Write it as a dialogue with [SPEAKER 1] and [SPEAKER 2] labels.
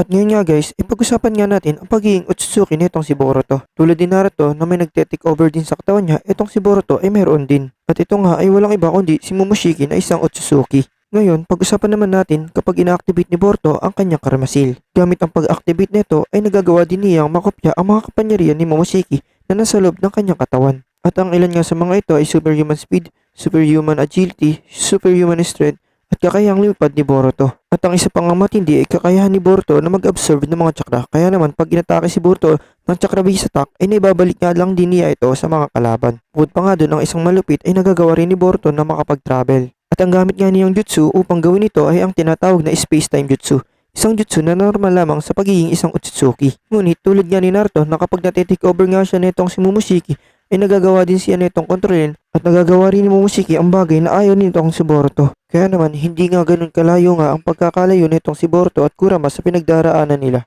[SPEAKER 1] At ngayon nga guys, ipag-usapan nga natin ang pagiging Otsutsuki nitong si Boruto. Tulad din Naruto na may nagte-take over din sa katawan niya, itong si Boruto ay meron din. At ito nga ay walang iba kundi si Momoshiki na isang Otsutsuki. Ngayon, pag-usapan naman natin kapag ina-activate ni Boruto ang kanyang Karmasil. Gamit ang pag-activate nito ay nagagawa din niyang makopya ang mga kapangyarihan ni Momoshiki na nasa loob ng kanyang katawan. At ang ilan nga sa mga ito ay superhuman speed, superhuman agility, superhuman strength, at kakayahang lumipad ni Boruto. At ang isa pang matindi ay kakayahan ni Boruto na mag-absorb ng mga chakra. Kaya naman pag inatake si Boruto ng chakra base attack ay naibabalik nga lang din niya ito sa mga kalaban. Bukod pa nga doon ang isang malupit ay nagagawa rin ni Boruto na makapag-travel. At ang gamit nga niyang jutsu upang gawin ito ay ang tinatawag na space-time jutsu. Isang jutsu na normal lamang sa pagiging isang Otsutsuki. Ngunit tulad nga ni Naruto na kapag natitake over nga siya nitong si Momoshiki ay nagagawa din siya nitong kontrolin at nagagawa rin ni Momoshiki ang bagay na ayaw nitong si Boruto. Kaya naman hindi nga ganun kalayo nga ang pagkakalayo nitong si Boruto at Kurama sa pinagdaraanan nila.